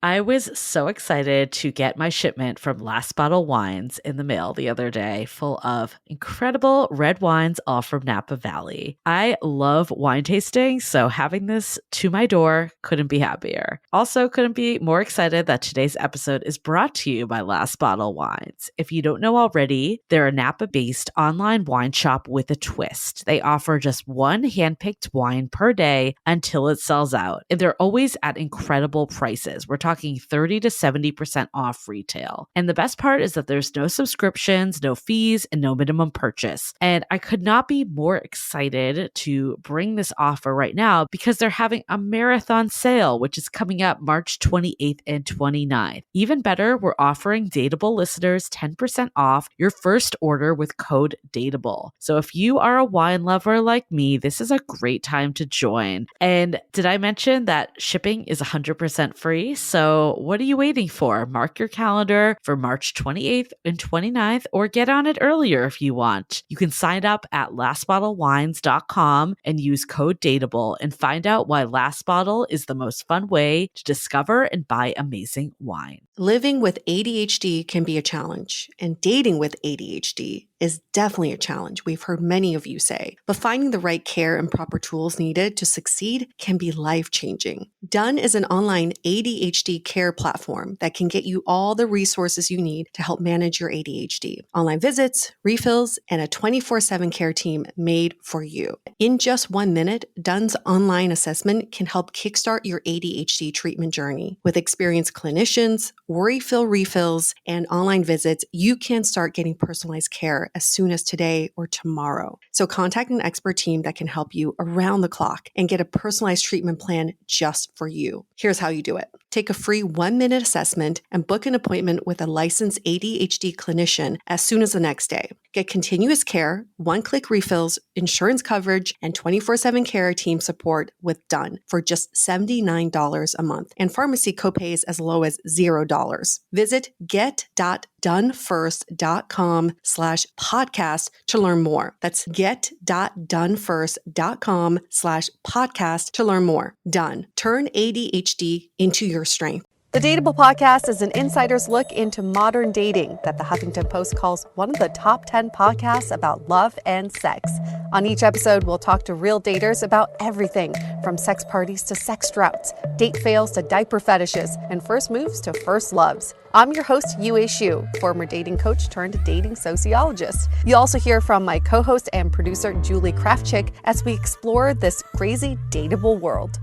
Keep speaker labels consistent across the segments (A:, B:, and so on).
A: I was so excited to get my shipment from Last Bottle Wines in the mail the other day, full of incredible red wines, all from Napa Valley. I love wine tasting, so having this to my door couldn't be happier. Also, couldn't be more excited that today's episode is brought to you by Last Bottle Wines. If you don't know already, they're a Napa-based online wine shop with a twist. They offer just one handpicked wine per day until it sells out, and they're always at incredible prices. We're talking 30 to 70% off retail. And the best part is that there's no subscriptions, no fees, and no minimum purchase. And I could not be more excited to bring this offer right now because they're having a marathon sale, which is coming up March 28th and 29th. Even better, we're offering Dateable listeners 10% off your first order with code DATEABLE. So if you are a wine lover like me, this is a great time to join. And did I mention that shipping is 100% free? So what are you waiting for? Mark your calendar for March 28th and 29th, or get on it earlier if you want. You can sign up at lastbottlewines.com and use code DATEABLE and find out why Last Bottle is the most fun way to discover and buy amazing wine.
B: Living with ADHD can be a challenge, and dating with ADHD is definitely a challenge, we've heard many of you say. But finding the right care and proper tools needed to succeed can be life-changing. Done is an online ADHD care platform that can get you all the resources you need to help manage your ADHD. Online visits, refills, and a 24/7 care team made for you. In just 1 minute, Done's online assessment can help kickstart your ADHD treatment journey. With experienced clinicians, worry-fill refills, and online visits, you can start getting personalized care as soon as today or tomorrow. So contact an expert team that can help you around the clock and get a personalized treatment plan just for you. Here's how you do it. Take a free 1-minute assessment and book an appointment with a licensed ADHD clinician as soon as the next day. Get continuous care, one-click refills, insurance coverage, and 24/7 care team support with Done for just $79 a month, and pharmacy copays as low as $0. Visit get.donefirst.com/podcast to learn more. That's get.donefirst.com/podcast to learn more. Done. Turn ADHD into your strength.
C: The Dateable podcast is an insider's look into modern dating that the Huffington Post calls one of the top 10 podcasts about love and sex. On each episode, we'll talk to real daters about everything from sex parties to sex droughts, date fails to diaper fetishes, and first moves to first loves. I'm your host, Yue Xu, former dating coach turned dating sociologist. You'll also hear from my co-host and producer, Julie Krafchick, as we explore this crazy dateable world.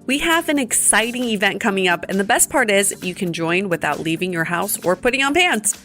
C: We have an exciting event coming up, and the best part is you can join without leaving your house or putting on pants.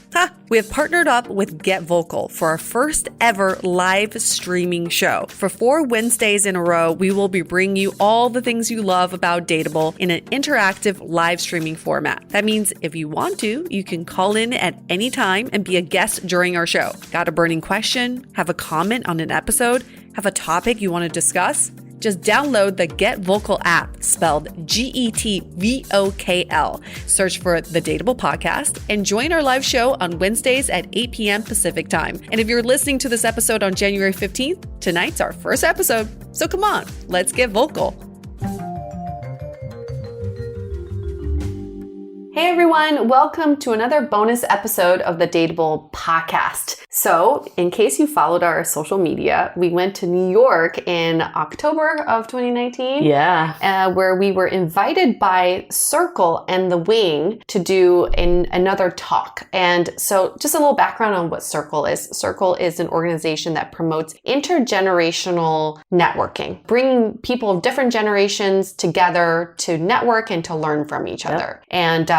C: We have partnered up with Get Vocal for our first ever live streaming show. For 4 Wednesdays in a row, we will be bringing you all the things you love about Dateable in an interactive live streaming format. That means if you want to, you can call in at any time and be a guest during our show. Got a burning question? Have a comment on an episode? Have a topic you want to discuss? Just download the Get Vocal app, spelled GETVOKL. Search for The Dateable Podcast and join our live show on Wednesdays at 8 p.m. Pacific Time. And if you're listening to this episode on January 15th, tonight's our first episode. So come on, let's get vocal. Hey everyone, welcome to another bonus episode of the Dateable podcast. So, in case you followed our social media, we went to New York in October of 2019.
A: Yeah.
C: Where we were invited by Cirkel and The Wing to do another talk. And so, just a little background on what Cirkel is. Cirkel is an organization that promotes intergenerational networking, bringing people of different generations together to network and to learn from each other. And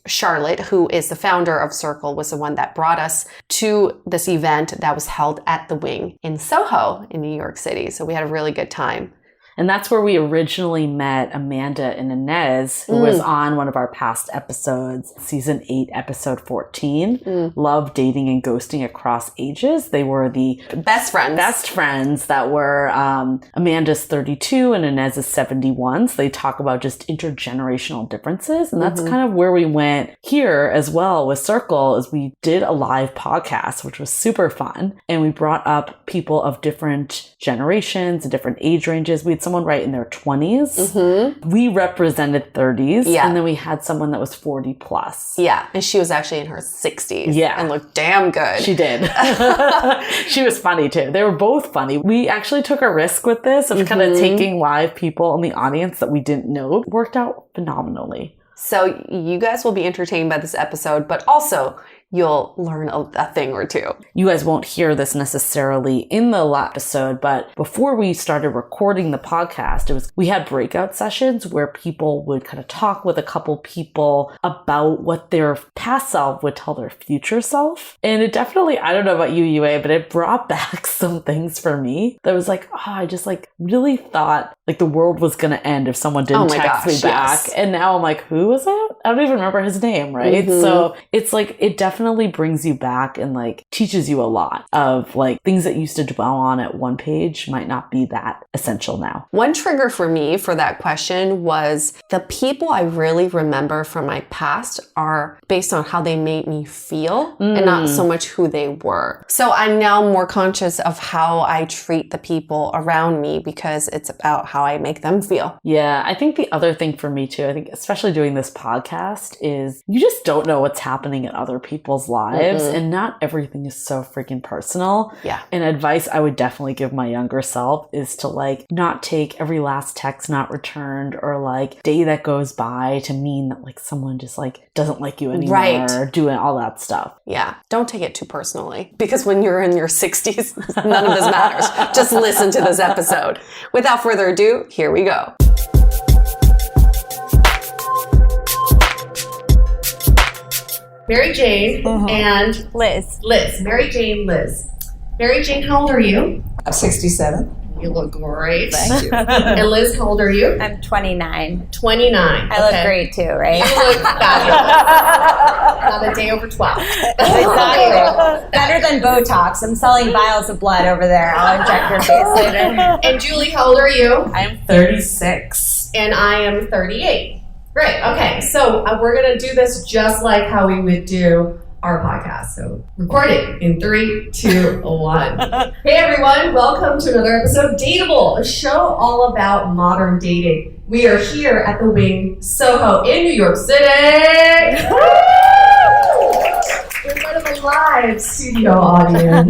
C: Charlotte, who is the founder of Cirkel, was the one that brought us to this event that was held at The Wing in Soho in New York City. So we had a really good time.
A: And that's where we originally met Amanda and Inez, who was on one of our past episodes, season 8, episode 14, Love, Dating, and Ghosting Across Ages. They were the
C: best
A: friends that were, Amanda's 32 and Inez's 71. So they talk about just intergenerational differences. And that's kind of where we went here as well with Cirkel, is we did a live podcast, which was super fun. And we brought up people of different generations and different age ranges. We'd had someone write in their 20s. We represented 30s.
B: Yeah.
A: And then we had someone that was 40 plus.
B: Yeah. And she was actually in her 60s.
A: Yeah.
B: And looked damn good.
A: She did. She was funny too. They were both funny. We actually took a risk with this of kind of taking live people in the audience that we didn't know. It worked out phenomenally.
B: So you guys will be entertained by this episode, but also you'll learn a thing or two.
A: You guys won't hear this necessarily in the episode, but before we started recording the podcast, we had breakout sessions where people would kind of talk with a couple people about what their past self would tell their future self. And it definitely, I don't know about you, Yue, but it brought back some things for me that was like, I just like really thought like the world was going to end if someone didn't text me back. Yes. And now I'm like, who was it? I don't even remember his name, right? So it's like, it definitely brings you back and like teaches you a lot of like things that you used to dwell on at one page might not be that essential now.
B: One trigger for me for that question was the people I really remember from my past are based on how they made me feel and not so much who they were. So I'm now more conscious of how I treat the people around me because it's about how I make them feel.
A: Yeah, I think the other thing for me too, I think especially doing this podcast is you just don't know what's happening in other people's lives and not everything is so freaking personal.
B: Yeah.
A: And advice I would definitely give my younger self is to like not take every last text not returned or like day that goes by to mean that like someone just like doesn't like you anymore or doing all that stuff.
B: Yeah. Don't take it too personally because when you're in your 60s, none of this matters. Just listen to this episode. Without further ado, here we go. Mary Jane and
D: Liz.
B: Mary Jane, Liz. Mary Jane, how old are you?
E: I'm 67.
B: You look great.
E: Thank you.
B: And Liz, how old are you?
D: I'm 29.
B: 29.
D: I look great too, right?
B: You look fabulous. Not a day over 12.
D: Exactly. Better than Botox. I'm selling vials of blood over there. I'll inject your face later.
B: And Julie, how old are you?
A: I'm 36.
B: And I am 38. Great. Okay. So we're going to do this just like how we would do our podcast. So recording in 3, 2, 1. Hey everyone. Welcome to another episode of DATEABLE, a show all about modern dating. We are here at the Wing Soho in New York City. In front of a live studio audience.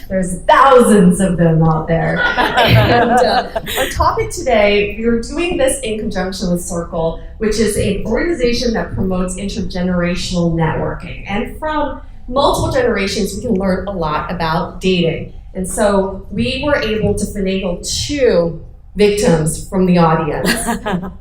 B: There's thousands of them out there. And our topic today, we are doing this in conjunction with Cirkel, which is an organization that promotes intergenerational networking. And from multiple generations, we can learn a lot about dating. And so we were able to finagle 2 victims from the audience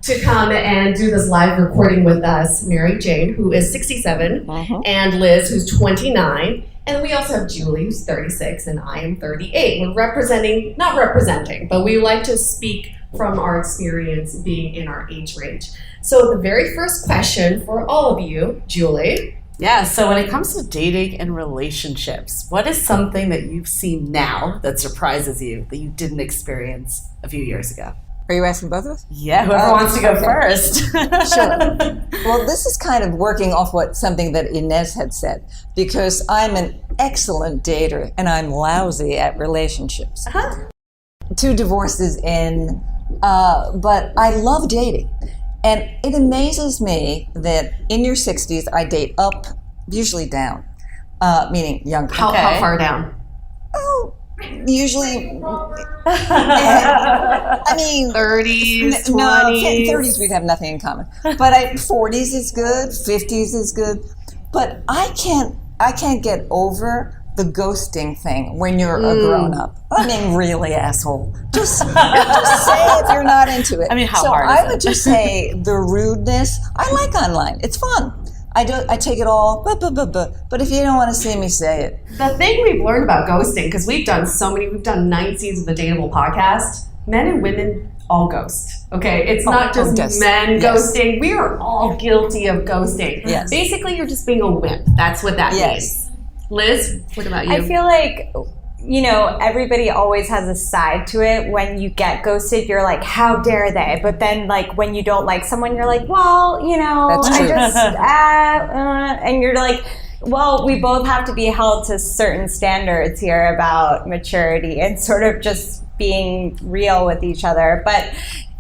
B: to come and do this live recording with us. Mary Jane, who is 67, and Liz, who's 29. And we also have Julie, who's 36, and I am 38. We're not representing, but we like to speak from our experience being in our age range. So the very first question for all of you, Julie.
F: Yeah, so when it comes to dating and relationships, what is something that you've seen now that surprises you that you didn't experience a few years ago?
E: Are you asking both of us?
F: Yeah, whoever wants to go first.
E: Sure. Well, this is kind of working off something that Inez had said, because I'm an excellent dater and I'm lousy at relationships. 2 divorces in, but I love dating. And it amazes me that in your 60s, I date up, usually down, meaning younger.
B: How far down?
E: Oh, usually, I mean,
B: 30s, 20s.
E: No, 30s we'd have nothing in common. But 40s is good, 50s is good. But I can't get over the ghosting thing when you're a grown up. I mean, really, asshole. Just say if you're not into it.
F: I mean, how
E: so
F: hard is
E: I would just say the rudeness. I like online. It's fun. I take it all, but if you don't want to see me, say it.
B: The thing we've learned about ghosting, because we've done 9 seasons of the DATEABLE podcast, men and women all ghost. Okay, it's not just men ghosting. We are all guilty of ghosting.
E: Yes.
B: Basically, you're just being a wimp. That's what that means. Liz, what about you?
D: I feel like, everybody always has a side to it. When you get ghosted, you're like, how dare they? But then, like, when you don't like someone, you're like, well,
E: That's true.
D: I just, and you're like, well, we both have to be held to certain standards here about maturity and sort of just being real with each other. But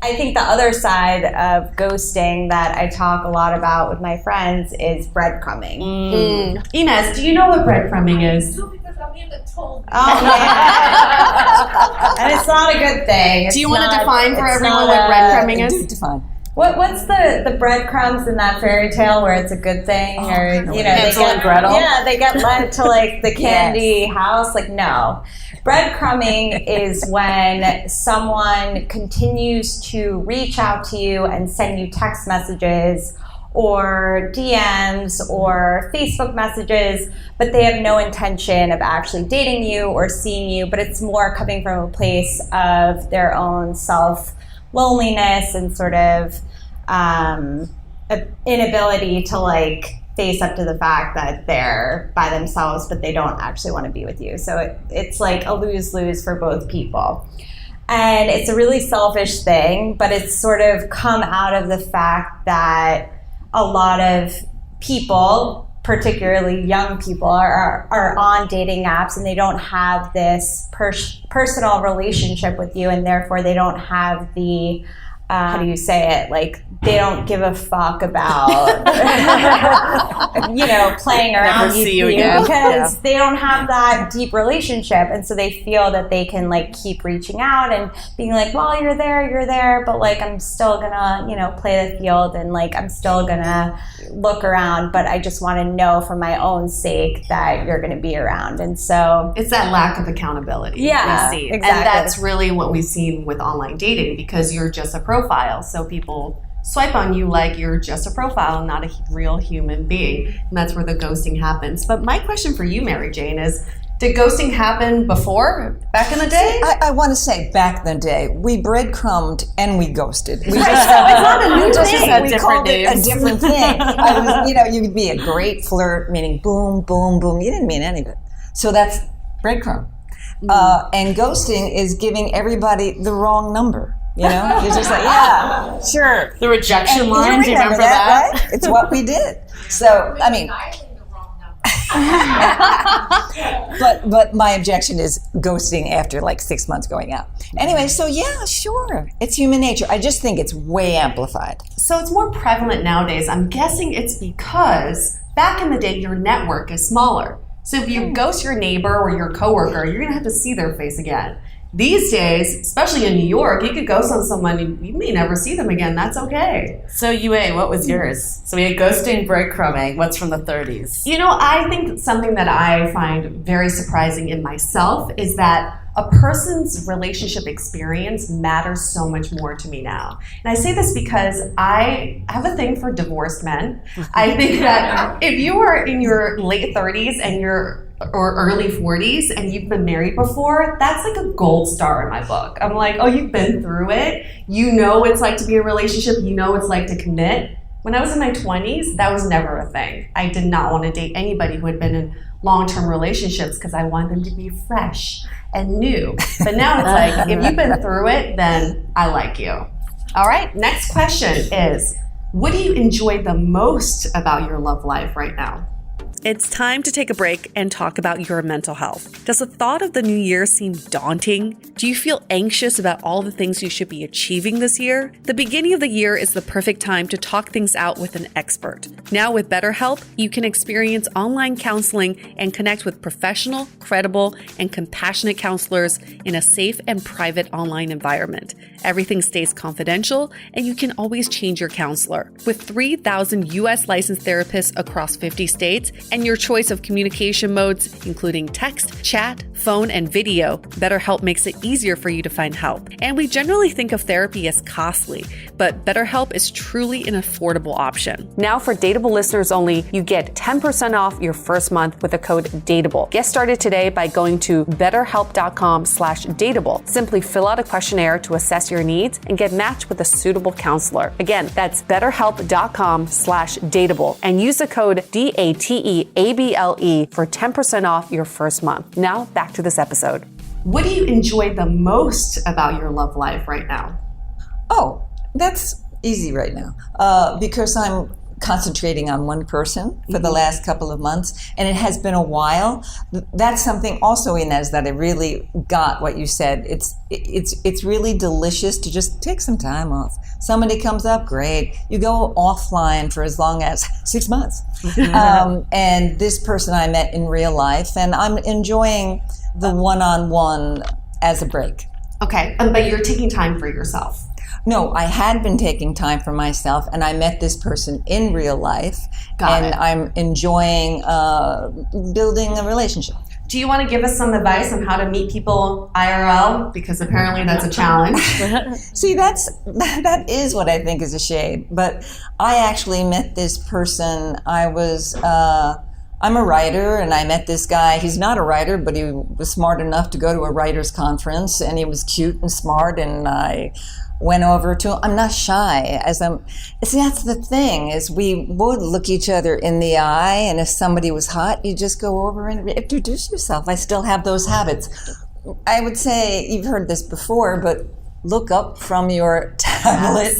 D: I think the other side of ghosting that I talk a lot about with my friends is breadcrumbing.
B: Inez, do you know what breadcrumbing is?
D: Oh, yeah. And it's not a good thing.
B: Do you want to define for everyone what breadcrumbing is?
E: Define.
D: What's the breadcrumbs in that fairy tale where it's a good thing, or you know,
F: Hansel and Gretel?
D: Yeah, they get led to like the candy house. Like, no, breadcrumbing is when someone continues to reach out to you and send you text messages or DMs or Facebook messages, but they have no intention of actually dating you or seeing you, but it's more coming from a place of their own self-loneliness and sort of inability to like face up to the fact that they're by themselves, but they don't actually want to be with you. So it's like a lose-lose for both people. And it's a really selfish thing, but it's sort of come out of the fact that a lot of people, particularly young people, are on dating apps and they don't have this personal relationship with you, and therefore they don't have the how do you say it? Like, they don't give a fuck about, you know, playing around with you
F: again.
D: because they don't have that deep relationship. And so they feel that they can like keep reaching out and being like, well, you're there, but like, I'm still gonna, you know, play the field and like, I'm still gonna look around, but I just want to know for my own sake that you're gonna be around. And so
B: it's that lack of accountability.
D: Yeah,
B: we see.
D: exactly.
B: And that's really what we've seen with online dating, because you're just a profile. So people swipe on you like you're just a profile, not a real human being. And that's where the ghosting happens. But my question for you, Mary Jane, is, did ghosting happen before, back in the day?
E: I want to say back in the day, we breadcrumbed and we ghosted. We
B: It's not a new
E: we just
B: thing.
E: had
F: We
E: different
F: called it
E: names.
F: a
E: A different thing. You know, you could be a great flirt, meaning boom, boom, boom. You didn't mean any of it. So that's breadcrumb. And ghosting is giving everybody the wrong number. You know, you're just like, yeah, sure.
F: The rejection
E: And
F: line, do you remember that?
E: right? It's what we did. So, I mean, but my objection is ghosting after like 6 months going out. Anyway, so yeah, sure. It's human nature. I just think it's way amplified.
B: So it's more prevalent nowadays. I'm guessing it's because back in the day, your network is smaller. So if you ghost your neighbor or your coworker, you're going to have to see their face again. These days, especially in New York, you could ghost on someone, you may never see them again. That's okay.
F: So UA, what was yours? So we had ghosting, breadcrumbing. What's from the 30s?
B: You know, I think something that I find very surprising in myself is that a person's relationship experience matters so much more to me now. And I say this because I have a thing for divorced men. I think that if you are in your late 30s and or early 40s and you've been married before, that's like a gold star in my book. I'm like, oh, you've been through it. You know what it's like to be in a relationship. You know what it's like to commit. When I was in my 20s, that was never a thing. I did not want to date anybody who had been in long-term relationships because I wanted them to be fresh and new. But now it's like, if you've been through it, then I like you. All right, next question is, what do you enjoy the most about your love life right now?
G: It's time to take a break and talk about your mental health. Does the thought of the new year seem daunting? Do you feel anxious about all the things you should be achieving this year? The beginning of the year is the perfect time to talk things out with an expert. Now with BetterHelp, you can experience online counseling and connect with professional, credible, and compassionate counselors in a safe and private online environment. Everything stays confidential, and you can always change your counselor. With 3,000 U.S. licensed therapists across 50 states, and your choice of communication modes, including text, chat, phone, and video, BetterHelp makes it easier for you to find help. And we generally think of therapy as costly, but BetterHelp is truly an affordable option. Now for Dateable listeners only, you get 10% off your first month with the code DATEABLE. Get started today by going to betterhelp.com/dateable. Simply fill out a questionnaire to assess your needs and get matched with a suitable counselor. Again, that's betterhelp.com/dateable and use the code DATEABLE for 10% off your first month. Now back to this episode.
B: What do you enjoy the most about your love life right now?
E: Oh, that's easy right now because I'm concentrating on one person for the last couple of months, and it has been a while. That's something also, Inez, that I really got what you said. It's really delicious to just take some time off. Somebody comes up, great. You go offline for as long as 6 months. And this person I met in real life, and I'm enjoying the one-on-one as a break.
B: Okay, but you're taking time for yourself.
E: No, I had been taking time for myself, and I met this person in real life, and I'm enjoying building a relationship.
B: Do you want to give us some advice on how to meet people IRL? Because apparently that's a challenge.
E: See, that is what I think is a shame. But I actually met this person. I'm a writer, and I met this guy. He's not a writer, but he was smart enough to go to a writer's conference, and he was cute and smart, and I went over to him. I'm not shy. See, that's the thing, is we would look each other in the eye, and if somebody was hot, you just go over and introduce yourself. I still have those habits. I would say, you've heard this before, but look up from your tablet,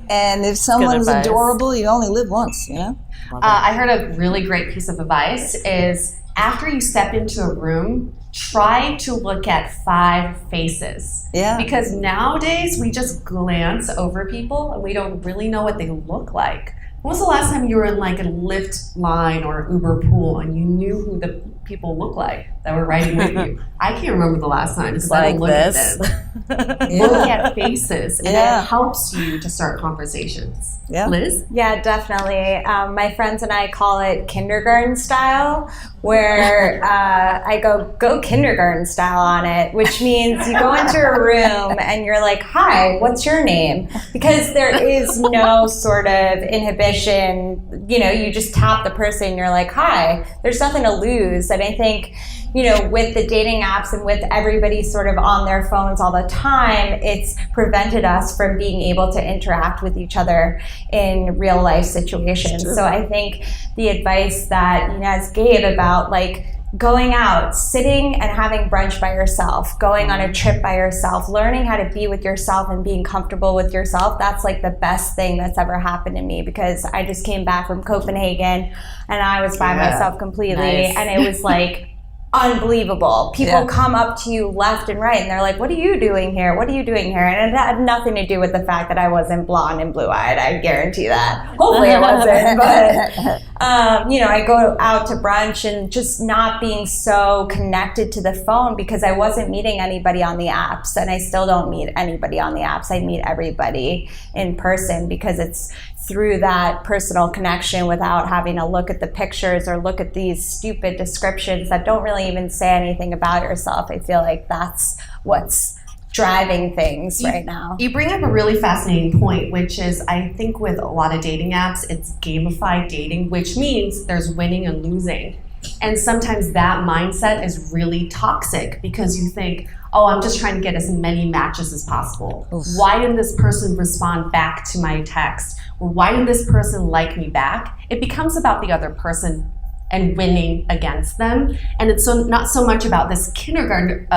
E: and if someone's adorable, you only live once, you know?
B: I heard a really great piece of advice is after you step into a room, try to look at 5 faces.
E: Yeah.
B: Because nowadays we just glance over people and we don't really know what they look like. When was the last time you were in like a Lyft line or Uber pool and you knew who the people look like that were riding with you? I can't remember the last time because I don't look at them. Look at faces, and it helps you to start conversations.
E: Yeah.
B: Liz?
D: Yeah, definitely. My friends and I call it kindergarten style, where I go kindergarten style on it, which means you go into a room and you're like, hi, what's your name? Because there is no sort of inhibition. You know, you just tap the person, you're like, hi. There's nothing to lose. And I think, you know, with the dating apps and with everybody sort of on their phones all the time, it's prevented us from being able to interact with each other in real life situations. So I think the advice that Inez gave about like going out, sitting and having brunch by yourself, going on a trip by yourself, learning how to be with yourself and being comfortable with yourself, that's like the best thing that's ever happened to me, because I just came back from Copenhagen and I was by myself completely. And it was like unbelievable. People come up to you left and right and they're like, what are you doing here? What are you doing here? And it had nothing to do with the fact that I wasn't blonde and blue-eyed. I guarantee that. Hopefully it wasn't. But, you know, I go out to brunch and just not being so connected to the phone because I wasn't meeting anybody on the apps, and I still don't meet anybody on the apps. I meet everybody in person because it's through that personal connection without having to look at the pictures or look at these stupid descriptions that don't really even say anything about yourself. I feel like that's what's driving things right now.
B: You bring up a really fascinating point, which is I think with a lot of dating apps, it's gamified dating, which means there's winning and losing. And sometimes that mindset is really toxic because you think, oh, I'm just trying to get as many matches as possible. Oof. Why didn't this person respond back to my text? Or why didn't this person like me back? It becomes about the other person and winning against them. And it's not so much about this kindergarten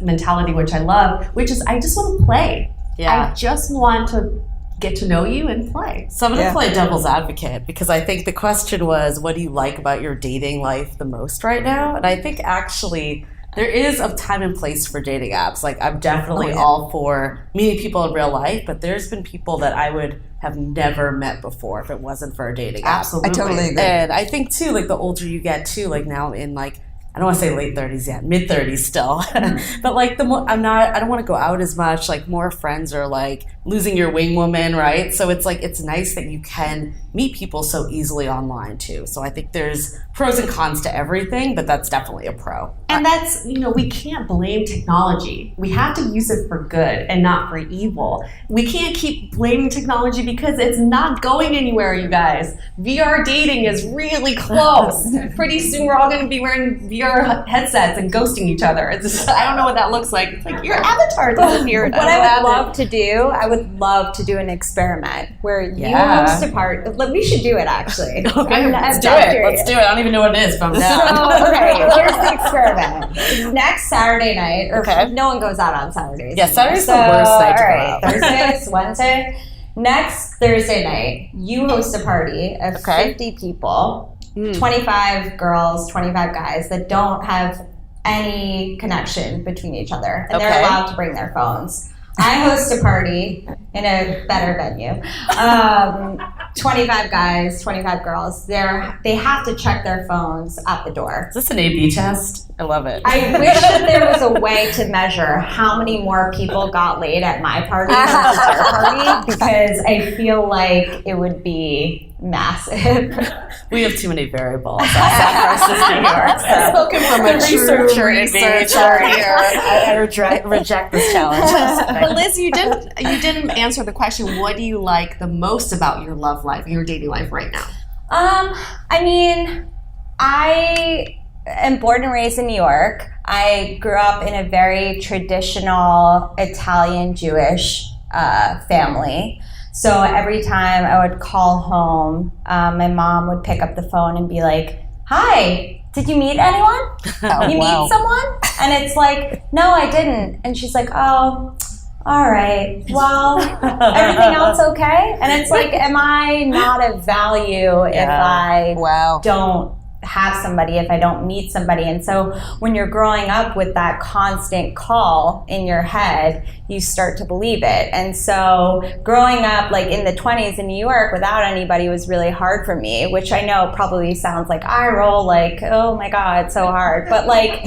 B: mentality, which I love, which is I just want to play. Yeah. I just want to get to know you and play.
F: So I'm going to play devil's advocate because I think the question was, what do you like about your dating life the most right now? And I think actually there is a time and place for dating apps. Like I'm definitely all for meeting people in real life, but there's been people that I would have never met before if it wasn't for a dating app.
E: Absolutely. I totally agree.
F: And I think too, like the older you get too, like now in like, I don't want to say late 30s yet, mid 30s still. But like the more I don't want to go out as much, like more friends are like losing your wing woman, right? So it's like, it's nice that you can meet people so easily online too. So I think there's pros and cons to everything, but that's definitely a pro.
B: And that's, you know, we can't blame technology. We have to use it for good and not for evil. We can't keep blaming technology because it's not going anywhere, you guys. VR dating is really close. Pretty soon we're all going to be wearing VR headsets and ghosting each other. It's just, I don't know what that looks like. It's like your avatar disappeared.
D: What I would love to do, I would love to do an experiment where you host a party. We should do it actually.
F: Okay, let's do it. Let's do it. I don't even know what it is, but I'm down.
D: So, okay, here's the experiment. Next Saturday night, or no one goes out on Saturdays.
F: Yeah, Saturday's the worst night to go out.
D: Thursday, Wednesday. Next Thursday night, you host a party of 50 people, 25 girls, 25 guys that don't have any connection between each other, and they're allowed to bring their phones. I host a party in a better venue. 25 guys, 25 girls. They have to check their phones at the door.
F: Is this an A/B test? I love it.
D: I wish that there was a way to measure how many more people got laid at my party versus their party, because I feel like it would be massive.
F: We have too many variables outside versus New York. So.
G: Spoken from a
F: researcher
G: here.
F: I reject this challenge.
G: But Liz, you didn't answer the question. What do you like the most about your love life, your dating life right now?
D: I mean, I am born and raised in New York. I grew up in a very traditional Italian Jewish family. So every time I would call home, my mom would pick up the phone and be like, "Hi, did you meet anyone? Meet someone?" And it's like, "No, I didn't." And she's like, "Oh, all right. Well, everything else okay?" And it's like, am I not of value if I don't have somebody, if I don't meet somebody? And so when you're growing up with that constant call in your head, you start to believe it. And so growing up like in the 20s in New York without anybody was really hard for me, which I know probably sounds like eye roll, like, oh my God, so hard. But like,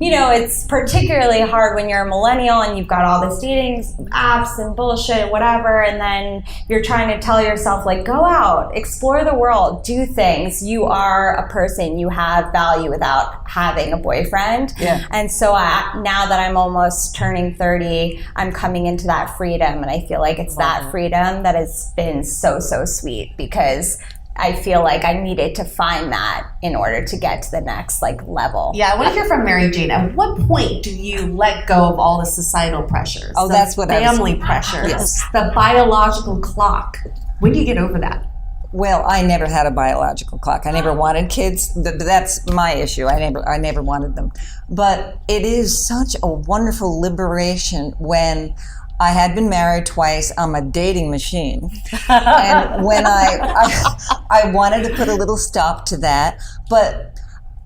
D: you know, it's particularly hard when you're a millennial and you've got all this dating apps and bullshit, whatever, and then you're trying to tell yourself, like, go out, explore the world, do things. You are a person, you have value without having a boyfriend. Yeah. And so now that I'm almost turning 30, I'm coming into that freedom, and I feel like it's that freedom that has been so, so sweet, because I feel like I needed to find that in order to get to the next like level.
G: Yeah, I want to hear from Mary Jane. At what point do you let go of all the societal pressures?
E: Oh, that's what
G: family pressures, the biological clock. When do you get over that?
E: Well, I never had a biological clock. I never wanted kids. That's my issue. I never wanted them. But it is such a wonderful liberation when I had been married twice. I'm a dating machine. And when I wanted to put a little stop to that. But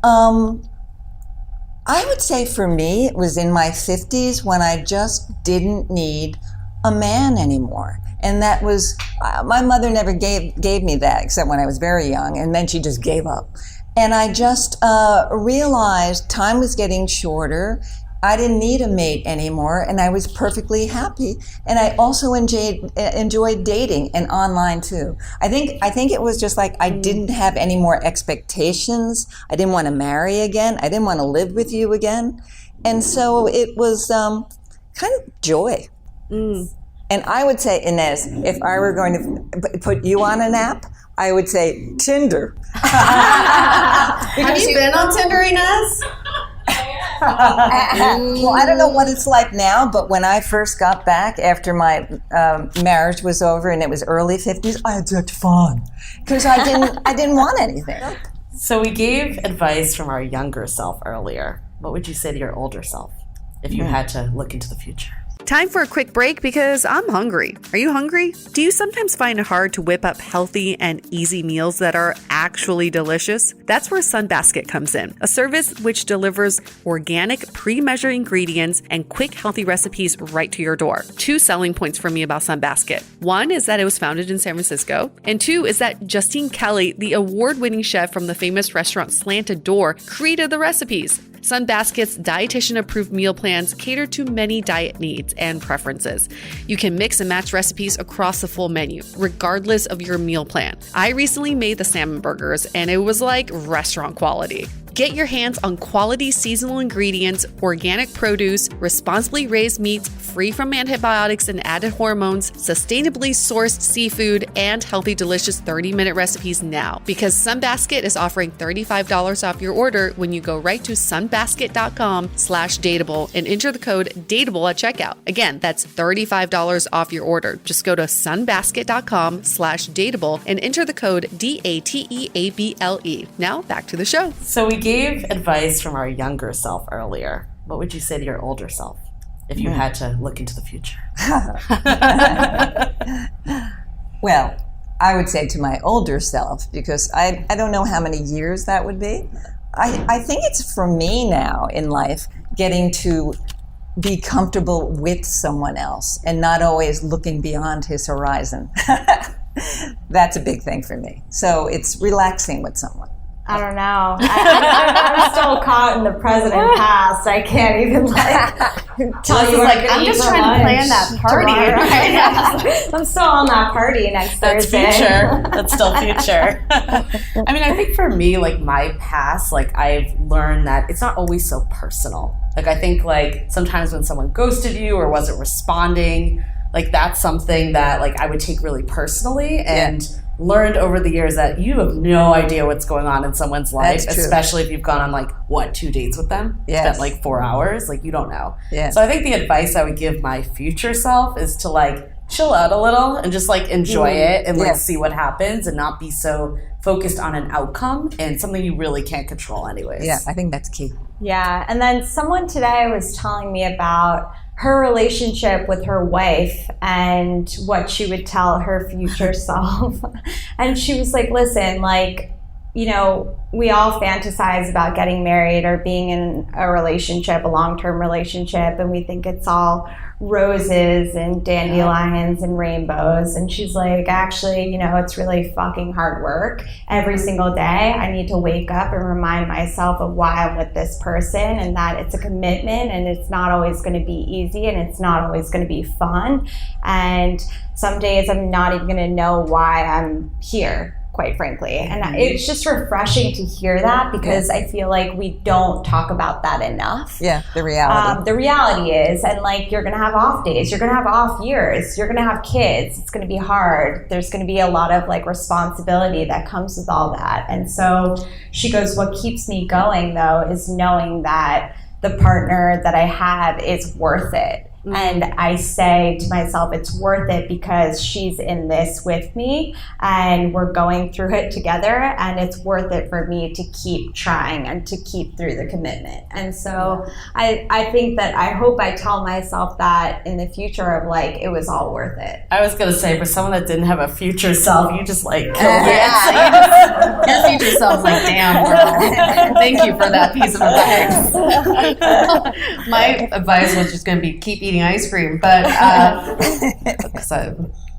E: I would say for me, it was in my 50s when I just didn't need a man anymore. And that was, my mother never gave me that, except when I was very young, and then she just gave up. And I just realized time was getting shorter. I didn't need a mate anymore, and I was perfectly happy. And I also enjoyed dating, and online too. I think it was just like I didn't have any more expectations. I didn't want to marry again. I didn't want to live with you again. And so it was kind of joy. And I would say, Inez, if I were going to put you on an app, I would say Tinder.
G: Have you been on Tinder, Inez?
E: Well, I don't know what it's like now, but when I first got back after my marriage was over and it was early 50s, I had such fun because I didn't want anything.
F: So we gave advice from our younger self earlier. What would you say to your older self if you had to look into the future?
G: Time for a quick break because I'm hungry. Are you hungry? Do you sometimes find it hard to whip up healthy and easy meals that are actually delicious? That's where Sunbasket comes in, a service which delivers organic, pre-measured ingredients and quick, healthy recipes right to your door. 2 selling points for me about Sunbasket. 1 is that it was founded in San Francisco, and 2 is that Justine Kelly, the award-winning chef from the famous restaurant Slanted Door, created the recipes. Sunbasket's dietitian-approved meal plans cater to many diet needs and preferences. You can mix and match recipes across the full menu, regardless of your meal plan. I recently made the salmon burgers, and it was like restaurant quality. Get your hands on quality seasonal ingredients, organic produce, responsibly raised meats, free from antibiotics and added hormones, sustainably sourced seafood, and healthy, delicious 30-minute recipes now. Because Sunbasket is offering $35 off your order when you go right to sunbasket.com/dateable and enter the code DATEABLE at checkout. Again, that's $35 off your order. Just go to sunbasket.com/dateable and enter the code DATEABLE. Now back to the show.
F: So we gave advice from our younger self earlier. What would you say to your older self if you had to look into the future?
E: Well, I would say to my older self, because I don't know how many years that would be. I think it's for me now in life, getting to be comfortable with someone else and not always looking beyond his horizon. That's a big thing for me. So it's relaxing with someone.
D: I don't know. I'm still caught in the president past. I can't even tell you.
G: Like, I'm just trying to plan that party.
D: Right? I'm still on that party next Thursday.
F: Future. That's still future. I mean, I think for me, like my past, like I've learned that it's not always so personal. Like I think like sometimes when someone ghosted you or wasn't responding, like that's something that like I would take really personally and learned over the years that you have no idea what's going on in someone's life, especially if you've gone on like 2 dates with them, spent like 4 hours, like you don't know. So I think the advice I would give my future self is to like chill out a little and just like enjoy it and like see what happens and not be so focused on an outcome and something you really can't control anyways.
E: Yeah, I think that's key.
D: Yeah, and then someone today was telling me about her relationship with her wife and what she would tell her future self. And she was like, listen, like, you know, we all fantasize about getting married or being in a relationship, a long-term relationship, and we think it's all roses and dandelions and rainbows. And she's like, actually, you know, it's really fucking hard work. Every single day I need to wake up and remind myself of why I'm with this person and that it's a commitment and it's not always going to be easy and it's not always going to be fun. And some days I'm not even going to know why I'm here, quite frankly. And it's just refreshing to hear that because I feel like we don't talk about that enough.
E: Yeah, the reality.
D: The reality is, and like you're going to have off days, you're going to have off years, you're going to have kids, it's going to be hard. There's going to be a lot of like responsibility that comes with all that. And so she goes, what keeps me going though is knowing that the partner that I have is worth it. And I say to myself, it's worth it because she's in this with me and we're going through it together, and it's worth it for me to keep trying and to keep through the commitment. And so I think that I hope I tell myself that in the future of like, it was all worth it.
F: I was going to say, for someone that didn't have a future self, you just like killed
G: it. Your future self's like, damn, girl. Thank you for that piece of advice. My advice was just going to be keep eating ice cream, but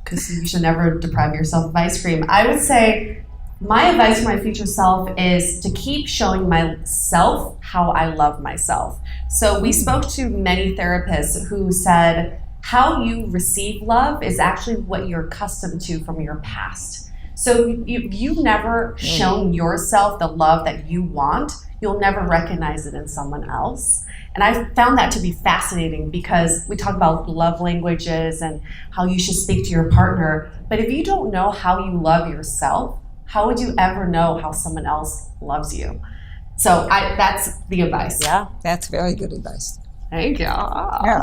G: because you should never deprive yourself of ice cream. I would say my advice for my future self is to keep showing myself how I love myself. So we spoke to many therapists who said how you receive love is actually what you're accustomed to from your past. So you've never shown yourself the love that you want, you'll never recognize it in someone else. And I found that to be fascinating because we talk about love languages and how you should speak to your partner. But if you don't know how you love yourself, how would you ever know how someone else loves you? So that's the advice.
E: Yeah, that's very good advice.
G: Thank you. Yeah.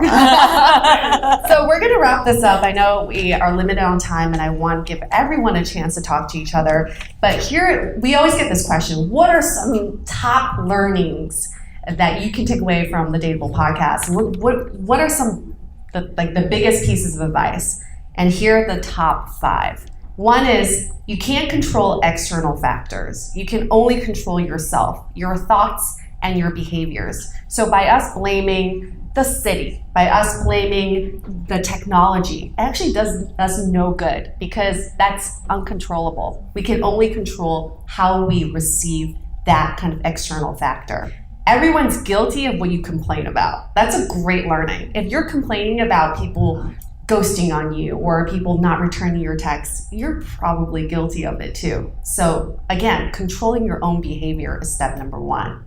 G: So we're going to wrap this up. I know we are limited on time and I want to give everyone a chance to talk to each other. But here, we always get this question. What are some top learnings that you can take away from the DATEABLE podcast? What are some the biggest pieces of advice? And here are the top 5. One is you can't control external factors. You can only control yourself, your thoughts, and your behaviors. So by us blaming the city, by us blaming the technology, it actually does us no good because that's uncontrollable. We can only control how we receive that kind of external factor. Everyone's guilty of what you complain about. That's a great learning. If you're complaining about people ghosting on you or people not returning your texts, you're probably guilty of it too. So again, controlling your own behavior is step number 1.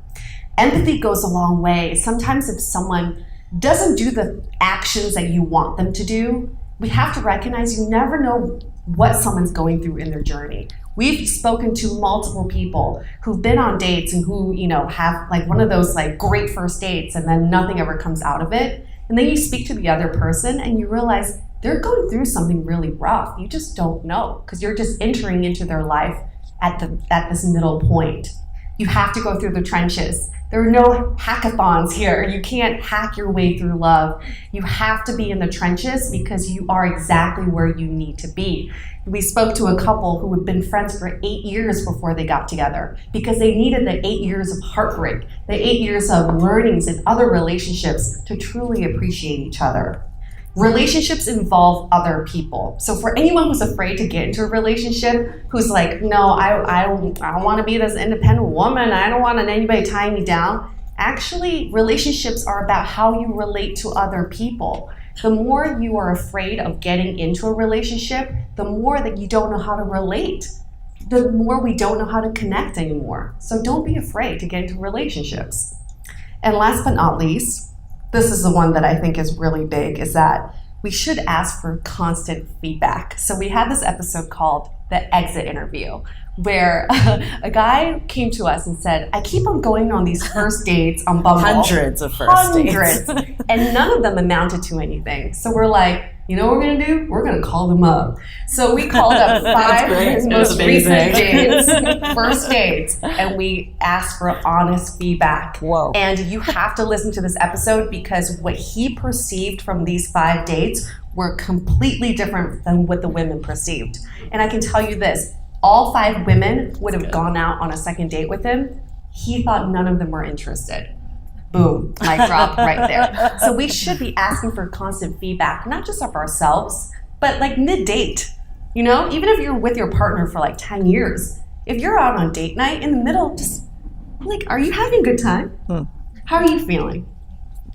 G: Empathy goes a long way. Sometimes if someone doesn't do the actions that you want them to do, we have to recognize you never know what someone's going through in their journey. We've spoken to multiple people who've been on dates and who, have like one of those like great first dates and then nothing ever comes out of it. And then you speak to the other person and you realize they're going through something really rough. You just don't know because you're just entering into their life at this middle point.
B: You have to go through the trenches. There are no hackathons here. You can't hack your way through love. You have to be in the trenches because you are exactly where you need to be. We spoke to a couple who had been friends for 8 years before they got together because they needed the 8 years of heartbreak, the 8 years of learnings in other relationships to truly appreciate each other. Relationships involve other people. So for anyone who's afraid to get into a relationship, who's like, no, I don't want to be this independent woman. I don't want anybody tying me down. Actually, relationships are about how you relate to other people. The more you are afraid of getting into a relationship, the more that you don't know how to relate. The more we don't know how to connect anymore. So don't be afraid to get into relationships. And last but not least, this is the one that I think is really big, is that we should ask for constant feedback. So we had this episode called The Exit Interview, where a guy came to us and said, I keep on going on these first dates on Bumble.
A: Hundreds of first dates.
B: And none of them amounted to anything. So we're like, you know what we're going to do? We're going to call them up. So we called up 5 of his most recent dates, first dates, and we asked for honest feedback.
E: Whoa.
B: And you have to listen to this episode because what he perceived from these 5 dates were completely different than what the women perceived. And I can tell you this, all 5 women would have gone out on a second date with him. He thought none of them were interested. Boom, mic drop right there. So we should be asking for constant feedback, not just of ourselves, but like mid-date. You know, even if you're with your partner for like 10 years, if you're out on date night in the middle, just like, are you having a good time? How are you feeling?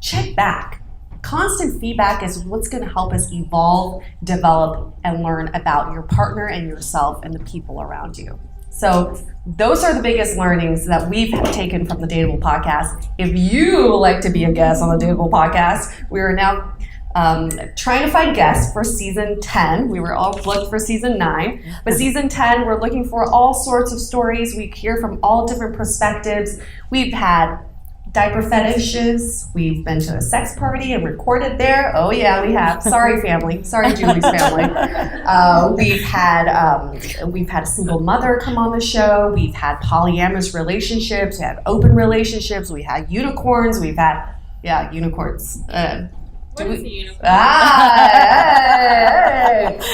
B: Check back. Constant feedback is what's going to help us evolve, develop, and learn about your partner and yourself and the people around you. So those are the biggest learnings that we've taken from the DATEABLE podcast. If you would like to be a guest on the DATEABLE podcast, we are now trying to find guests for season 10. We were all booked for season 9, but season 10, we're looking for all sorts of stories. We hear from all different perspectives. We've had diaper fetishes. We've been to a sex party and recorded there. Oh yeah, we have. Sorry, family. Sorry, Julie's family. We've had a single mother come on the show. We've had polyamorous relationships. We had open relationships. We had unicorns. We've had unicorns.
H: What is a unicorn?
B: Hey.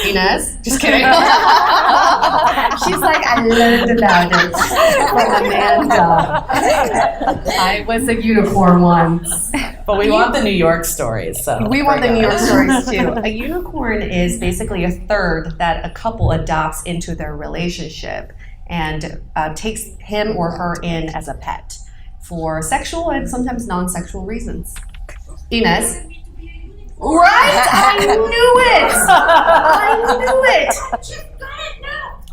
B: Inez? Just kidding. She's like, I learned about it from Amanda. I was a unicorn once.
A: But we want the New York stories. So
B: we want the New York stories too. A unicorn is basically a third that a couple adopts into their relationship and takes him or her in as a pet for sexual and sometimes non-sexual reasons. Inez? Right? I knew it!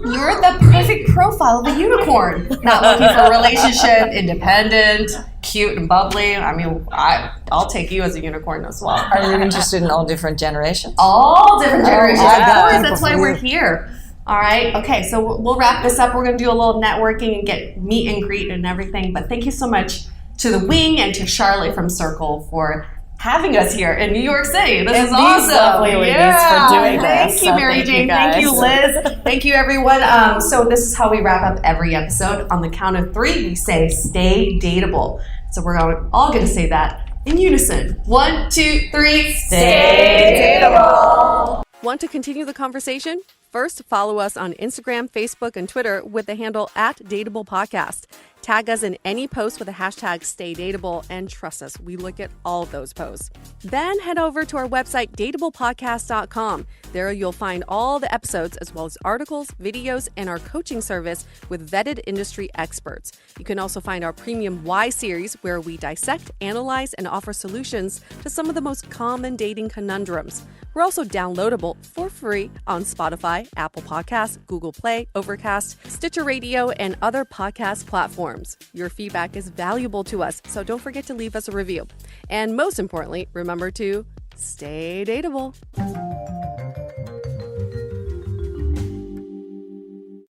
B: You're the perfect profile of a unicorn. Not looking for a relationship, independent, cute and bubbly. I mean, I'll take you as a unicorn as well.
E: Are you interested in all different generations?
B: All different generations.
E: Of
B: course, that's why we're here. All right. Okay, so we'll wrap this up. We're going to do a little networking and get meet and greet and everything. But thank you so much to the Wing and to Charlotte from Cirkel for having us here in New York City. This is awesome.
A: Lovely ladies for doing this.
B: Thank you, Mary Jane. Thank you, Liz. Thank you, everyone. So this is how we wrap up every episode. On the count of 3, we say, stay dateable. So we're all going to say that in unison. 1, 2, 3, stay dateable.
C: Want to continue the conversation? First, follow us on Instagram, Facebook, and Twitter with the handle @DateablePodcast. Tag us in any post with the hashtag StayDateable, and trust us, we look at all of those posts. Then head over to our website, dateablepodcast.com. There you'll find all the episodes as well as articles, videos, and our coaching service with vetted industry experts. You can also find our premium Why series, where we dissect, analyze, and offer solutions to some of the most common dating conundrums. We're also downloadable for free on Spotify, Apple Podcasts, Google Play, Overcast, Stitcher Radio, and other podcast platforms. Your feedback is valuable to us, so don't forget to leave us a review. And most importantly, remember to stay dateable.